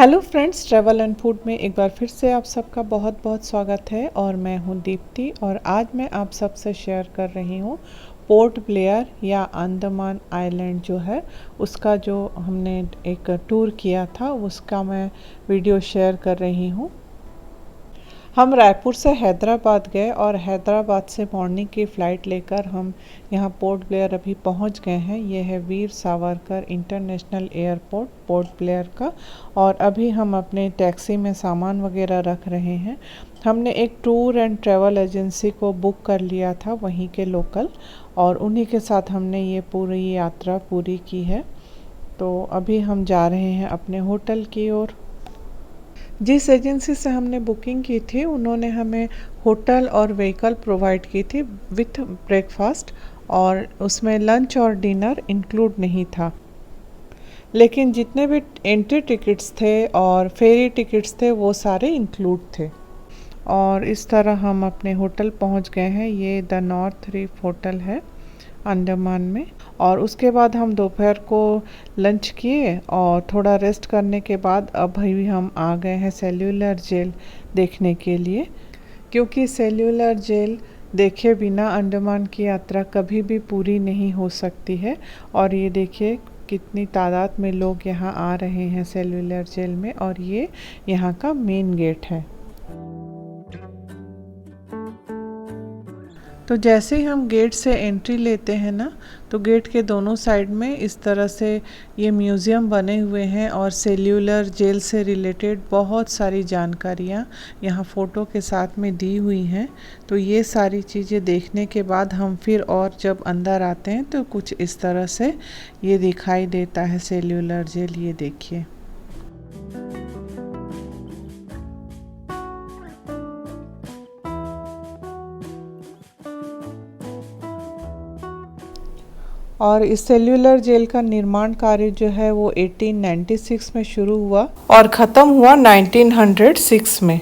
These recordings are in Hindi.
Hello friends, travel and food में एक बार फिर से आप सबका बहुत बहुत स्वागत है। और मैं हूं दीप्ति और आज मैं आप सबसे शेयर कर रही हूं पोर्ट ब्लेयर या अंडमान आइलैंड जो है उसका जो हमने एक टूर किया था उसका मैं वीडियो शेयर कर रही हूं। हम रायपुर से हैदराबाद गए और हैदराबाद से मॉर्निंग की फ़्लाइट लेकर हम यहाँ पोर्ट ब्लेयर अभी पहुँच गए हैं। ये है वीर सावरकर इंटरनेशनल एयरपोर्ट पोर्ट ब्लेयर का। और अभी हम अपने टैक्सी में सामान वगैरह रख रहे हैं। हमने एक टूर एंड ट्रैवल एजेंसी को बुक कर लिया था वहीं के लोकल, और उन्हीं के साथ हमने ये पूरी यात्रा पूरी की है। तो अभी हम जा रहे हैं अपने होटल की ओर। जिस एजेंसी से हमने बुकिंग की थी उन्होंने हमें होटल और व्हीकल प्रोवाइड की थी विथ ब्रेकफास्ट, और उसमें लंच और डिनर इंक्लूड नहीं था। लेकिन जितने भी एंट्री टिकट्स थे और फेरी टिकट्स थे वो सारे इंक्लूड थे। और इस तरह हम अपने होटल पहुंच गए हैं। ये द नॉर्थ रीफ होटल है अंडमान में। और उसके बाद हम दोपहर को लंच किए और थोड़ा रेस्ट करने के बाद अब भी हम आ गए हैं सेल्यूलर जेल देखने के लिए, क्योंकि सेल्यूलर जेल देखे बिना अंडमान की यात्रा कभी भी पूरी नहीं हो सकती है। और ये देखिए कितनी तादाद में लोग यहाँ आ रहे हैं सेल्यूलर जेल में, और ये यहाँ का मेन गेट है। तो जैसे ही हम गेट से एंट्री लेते हैं ना, तो गेट के दोनों साइड में इस तरह से ये म्यूज़ियम बने हुए हैं और सेल्यूलर जेल से रिलेटेड बहुत सारी जानकारियाँ यहाँ फ़ोटो के साथ में दी हुई हैं। तो ये सारी चीज़ें देखने के बाद हम फिर और जब अंदर आते हैं तो कुछ इस तरह से ये दिखाई देता है सेल्यूलर जेल। ये देखिए। और इस सेल्यूलर जेल का निर्माण कार्य जो है वो 1896 में शुरू हुआ और ख़त्म हुआ 1906 में।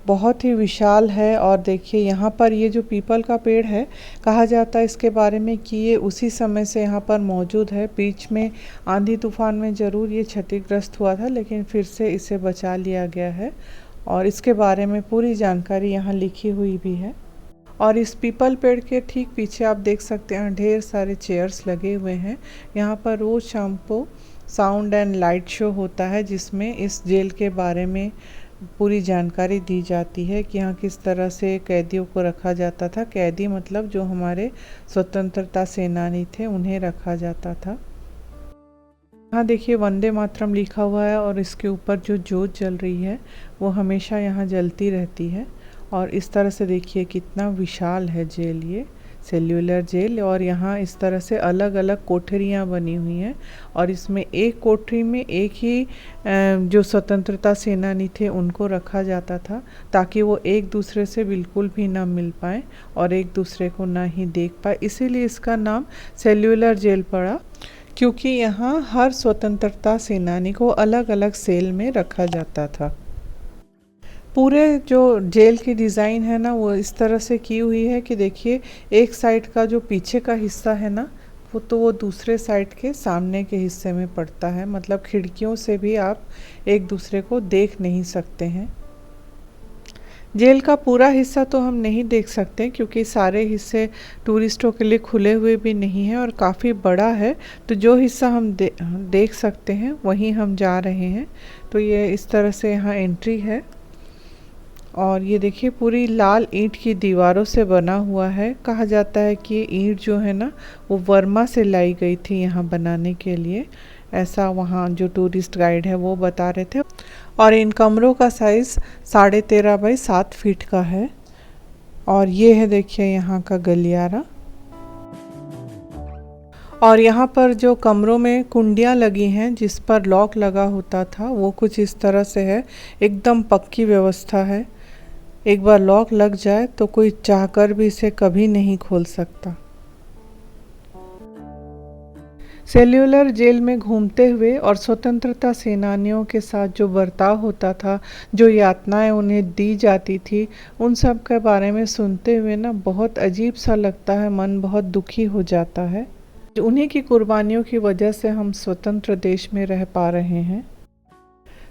बहुत ही विशाल है। और देखिए यहाँ पर ये जो पीपल का पेड़ है, कहा जाता है इसके बारे में कि ये उसी समय से यहाँ पर मौजूद है। बीच में आंधी तूफान में ज़रूर ये क्षतिग्रस्त हुआ था, लेकिन फिर से इसे बचा लिया गया है। और इसके बारे में पूरी जानकारी यहाँ लिखी हुई भी है। और इस पीपल पेड़ के ठीक पीछे आप देख सकते हैं ढेर सारे चेयर्स लगे हुए हैं। यहाँ पर रोज़ शाम को साउंड एंड लाइट शो होता है, जिसमें इस जेल के बारे में पूरी जानकारी दी जाती है कि यहाँ किस तरह से कैदियों को रखा जाता था। कैदी मतलब जो हमारे स्वतंत्रता सेनानी थे, उन्हें रखा जाता था। यहाँ देखिए वंदे मातरम लिखा हुआ है, और इसके ऊपर जो जोत जल रही है वो हमेशा यहाँ जलती रहती है। और इस तरह से देखिए कितना विशाल है जेल, ये सेल्यूलर जेल। और यहाँ इस तरह से अलग अलग कोठरियाँ बनी हुई हैं, और इसमें एक कोठरी में एक ही जो स्वतंत्रता सेनानी थे उनको रखा जाता था, ताकि वो एक दूसरे से बिल्कुल भी ना मिल पाए और एक दूसरे को ना ही देख पाए। इसीलिए इसका नाम सेल्यूलर जेल पड़ा, क्योंकि यहाँ हर स्वतंत्रता सेनानी को अलग अलग सेल में रखा जाता था। पूरे जो जेल की डिज़ाइन है ना, वो इस तरह से की हुई है कि देखिए एक साइड का जो पीछे का हिस्सा है ना, वो दूसरे साइड के सामने के हिस्से में पड़ता है। मतलब खिड़कियों से भी आप एक दूसरे को देख नहीं सकते हैं। जेल का पूरा हिस्सा तो हम नहीं देख सकते, क्योंकि सारे हिस्से टूरिस्टों के लिए खुले हुए भी नहीं हैं और काफ़ी बड़ा है। तो जो हिस्सा हम देख सकते हैं वहीं हम जा रहे हैं। तो ये इस तरह से यहाँ एंट्री है। और ये देखिए पूरी लाल ईंट की दीवारों से बना हुआ है। कहा जाता है कि ये ईंट जो है ना वो वर्मा से लाई गई थी यहाँ बनाने के लिए, ऐसा वहाँ जो टूरिस्ट गाइड है वो बता रहे थे। और इन कमरों का साइज़ 13.5 बाई 7 फीट का है। और ये है देखिए यहाँ का गलियारा। और यहाँ पर जो कमरों में कुंडियाँ लगी हैं जिस पर लॉक लगा होता था, वो कुछ इस तरह से है। एकदम पक्की व्यवस्था है। एक बार लॉक लग जाए तो कोई चाहकर भी इसे कभी नहीं खोल सकता। सेल्यूलर जेल में घूमते हुए और स्वतंत्रता सेनानियों के साथ जो बर्ताव होता था, जो यातनाएं उन्हें दी जाती थी, उन सब के बारे में सुनते हुए ना बहुत अजीब सा लगता है, मन बहुत दुखी हो जाता है। उन्हीं की कुर्बानियों की वजह से हम स्वतंत्र देश में रह पा रहे हैं।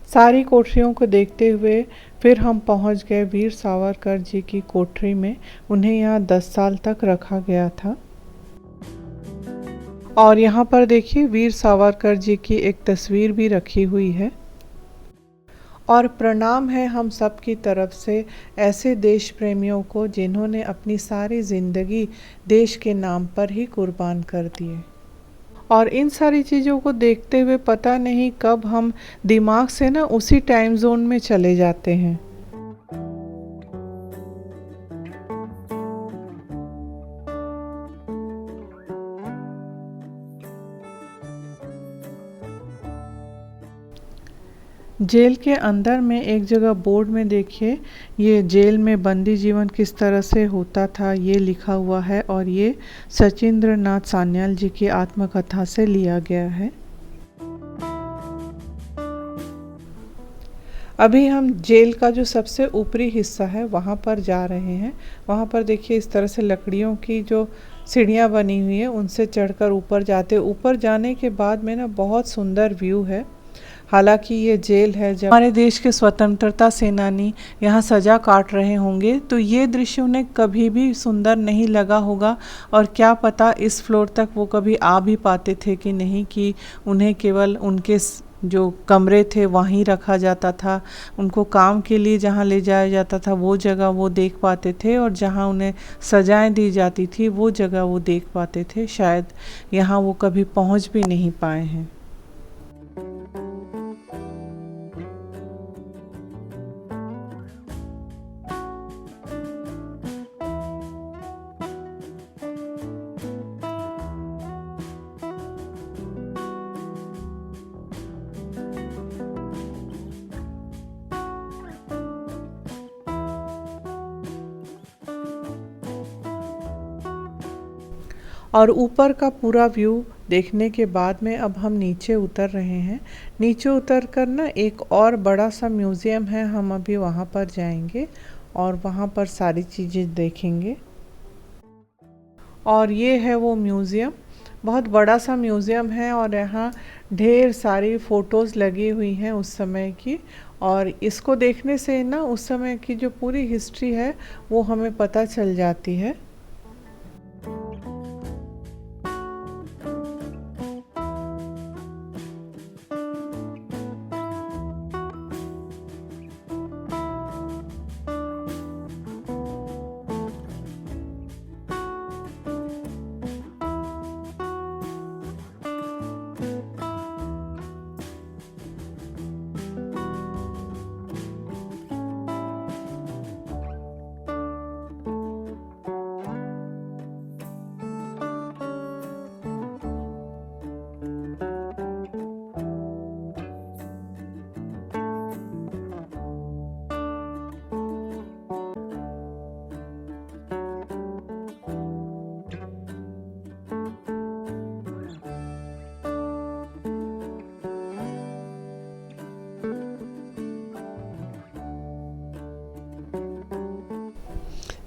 सारी कोठरियों को देखते हुए फिर हम पहुंच गए वीर सावरकर जी की कोठरी में। उन्हें यहाँ 10 साल तक रखा गया था। और यहाँ पर देखिए वीर सावरकर जी की एक तस्वीर भी रखी हुई है। और प्रणाम है हम सब की तरफ से ऐसे देश प्रेमियों को जिन्होंने अपनी सारी ज़िंदगी देश के नाम पर ही कुर्बान कर दिए। और इन सारी चीज़ों को देखते हुए पता नहीं कब हम दिमाग से ना उसी टाइम जोन में चले जाते हैं। जेल के अंदर में एक जगह बोर्ड में देखिए ये जेल में बंदी जीवन किस तरह से होता था ये लिखा हुआ है। और ये सचिंद्र नाथ सान्याल जी की आत्मकथा से लिया गया है। अभी हम जेल का जो सबसे ऊपरी हिस्सा है वहाँ पर जा रहे हैं। वहाँ पर देखिए इस तरह से लकड़ियों की जो सीढ़ियाँ बनी हुई है उनसे चढ़कर ऊपर जाते। ऊपर जाने के बाद में ना बहुत सुंदर व्यू है। हालांकि ये जेल है, जब हमारे देश के स्वतंत्रता सेनानी यहाँ सज़ा काट रहे होंगे तो ये दृश्य उन्हें कभी भी सुंदर नहीं लगा होगा। और क्या पता इस फ्लोर तक वो कभी आ भी पाते थे कि नहीं, कि उन्हें केवल उनके जो कमरे थे वहीं रखा जाता था। उनको काम के लिए जहाँ ले जाया जाता था वो जगह वो देख पाते थे, और जहाँ उन्हें सजाएं दी जाती थी वो जगह वो देख पाते थे। शायद यहाँ वो कभी पहुँच भी नहीं पाए हैं। और ऊपर का पूरा व्यू देखने के बाद में अब हम नीचे उतर रहे हैं। नीचे उतर कर ना एक और बड़ा सा म्यूज़ियम है, हम अभी वहाँ पर जाएंगे और वहाँ पर सारी चीज़ें देखेंगे। और ये है वो म्यूज़ियम, बहुत बड़ा सा म्यूज़ियम है और यहाँ ढेर सारी फ़ोटोज़ लगी हुई हैं उस समय की। और इसको देखने से ना उस समय की जो पूरी हिस्ट्री है वो हमें पता चल जाती है।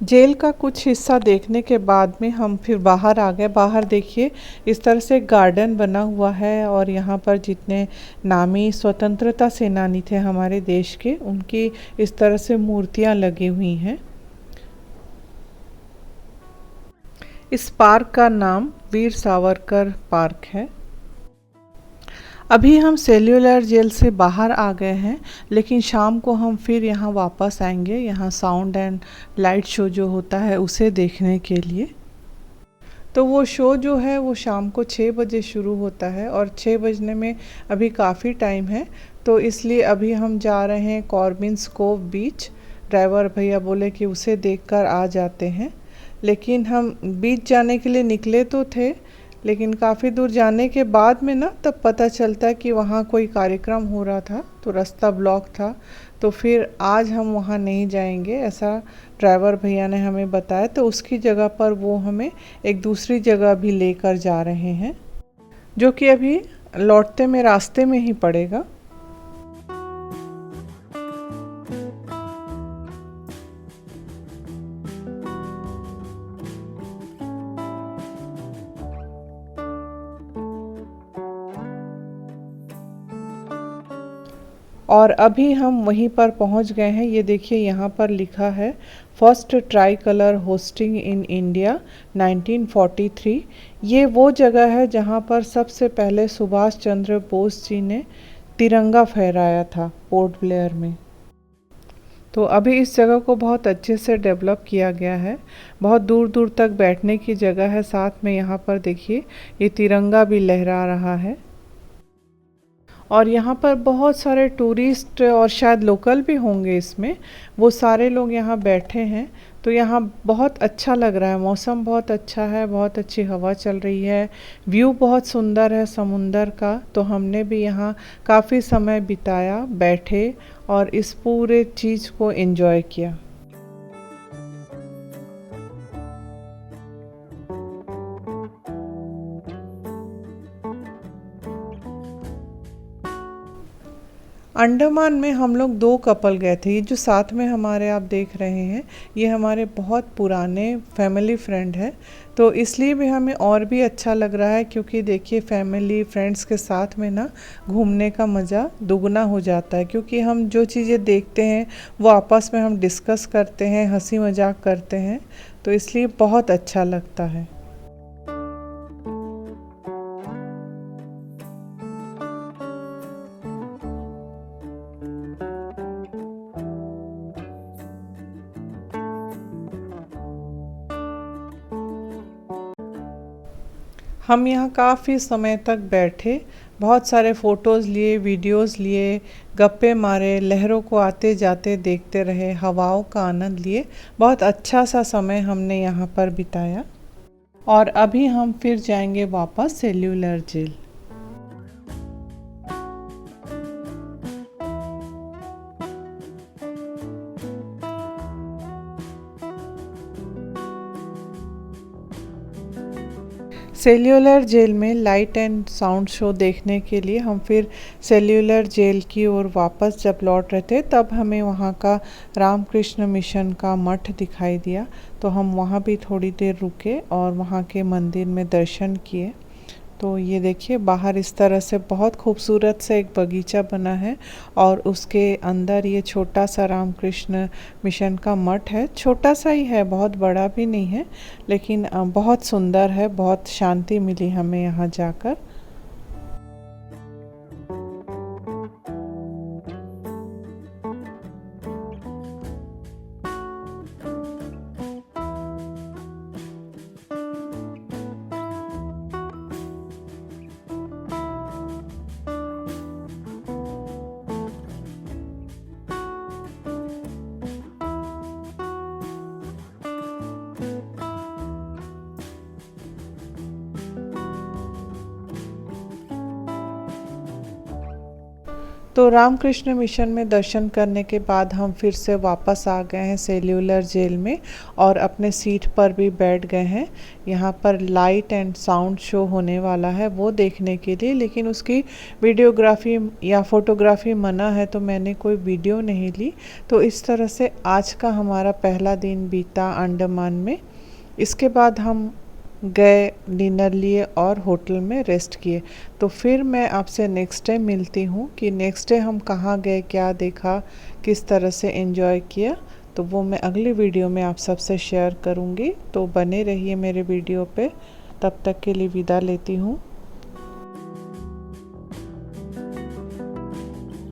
जेल का कुछ हिस्सा देखने के बाद में हम फिर बाहर आ गए। बाहर देखिए इस तरह से गार्डन बना हुआ है और यहाँ पर जितने नामी स्वतंत्रता सेनानी थे हमारे देश के, उनकी इस तरह से मूर्तियाँ लगी हुई हैं। इस पार्क का नाम वीर सावरकर पार्क है। अभी हम सेल्यूलर जेल से बाहर आ गए हैं, लेकिन शाम को हम फिर यहाँ वापस आएंगे, यहाँ साउंड एंड लाइट शो जो होता है उसे देखने के लिए। तो वो शो जो है वो शाम को 6 बजे शुरू होता है और 6 बजने में अभी काफ़ी टाइम है, तो इसलिए अभी हम जा रहे हैं कॉर्बिन्स कोव बीच। ड्राइवर भैया बोले कि उसे देखकर आ जाते हैं, लेकिन हम बीच जाने के लिए निकले तो थे, लेकिन काफ़ी दूर जाने के बाद में ना तब पता चलता है कि वहाँ कोई कार्यक्रम हो रहा था तो रास्ता ब्लॉक था। तो फिर आज हम वहाँ नहीं जाएंगे, ऐसा ड्राइवर भैया ने हमें बताया। तो उसकी जगह पर वो हमें एक दूसरी जगह भी लेकर जा रहे हैं, जो कि अभी लौटते में रास्ते में ही पड़ेगा। और अभी हम वहीं पर पहुंच गए हैं। ये देखिए यहाँ पर लिखा है first try colour hosting in India 1943। ये वो जगह है जहाँ पर सबसे पहले सुभाष चंद्र बोस जी ने तिरंगा फहराया था पोर्ट ब्लेयर में। तो अभी इस जगह को बहुत अच्छे से डेवलप किया गया है, बहुत दूर दूर तक बैठने की जगह है। साथ में यहाँ पर देखिए ये तिरंगा भी लहरा रहा है और यहाँ पर बहुत सारे टूरिस्ट और शायद लोकल भी होंगे इसमें, वो सारे लोग यहाँ बैठे हैं। तो यहाँ बहुत अच्छा लग रहा है, मौसम बहुत अच्छा है, बहुत अच्छी हवा चल रही है, व्यू बहुत सुंदर है समुंदर का। तो हमने भी यहाँ काफ़ी समय बिताया, बैठे और इस पूरे चीज़ को एंजॉय किया। अंडमान में हम लोग 2 कपल गए थे। ये जो साथ में हमारे आप देख रहे हैं, ये हमारे बहुत पुराने फैमिली फ्रेंड है। तो इसलिए भी हमें और भी अच्छा लग रहा है क्योंकि देखिए फैमिली फ्रेंड्स के साथ में ना घूमने का मज़ा दुगना हो जाता है, क्योंकि हम जो चीज़ें देखते हैं वो आपस में हम डिस्कस करते हैं, हंसी मजाक करते हैं, तो इसलिए बहुत अच्छा लगता है। हम यहाँ काफ़ी समय तक बैठे, बहुत सारे फ़ोटोज़ लिए, वीडियोज़ लिए, गप्पे मारे, लहरों को आते जाते देखते रहे, हवाओं का आनंद लिए। बहुत अच्छा सा समय हमने यहाँ पर बिताया और अभी हम फिर जाएंगे वापस सेल्यूलर जेल। सेल्यूलर जेल में लाइट एंड साउंड शो देखने के लिए हम फिर सेल्यूलर जेल की ओर वापस जब लौट रहे थे, तब हमें वहाँ का रामकृष्ण मिशन का मठ दिखाई दिया। तो हम वहाँ भी थोड़ी देर रुके और वहाँ के मंदिर में दर्शन किए। तो ये देखिए बाहर इस तरह से बहुत खूबसूरत से एक बगीचा बना है और उसके अंदर ये छोटा सा रामकृष्ण मिशन का मठ है। छोटा सा ही है, बहुत बड़ा भी नहीं है, लेकिन बहुत सुंदर है। बहुत शांति मिली हमें यहाँ जाकर। तो रामकृष्ण मिशन में दर्शन करने के बाद हम फिर से वापस आ गए हैं सेल्यूलर जेल में और अपने सीट पर भी बैठ गए हैं। यहाँ पर लाइट एंड साउंड शो होने वाला है वो देखने के लिए, लेकिन उसकी वीडियोग्राफी या फोटोग्राफी मना है, तो मैंने कोई वीडियो नहीं ली। तो इस तरह से आज का हमारा पहला दिन बीता अंडमान में। इसके बाद हम गए, डिनर लिए और होटल में रेस्ट किए। तो फिर मैं आपसे नेक्स्ट डे मिलती हूँ कि नेक्स्ट डे हम कहाँ गए, क्या देखा, किस तरह से एंजॉय किया। तो वो मैं अगली वीडियो में आप सबसे शेयर करूँगी। तो बने रहिए मेरे वीडियो पे। तब तक के लिए विदा लेती हूँ।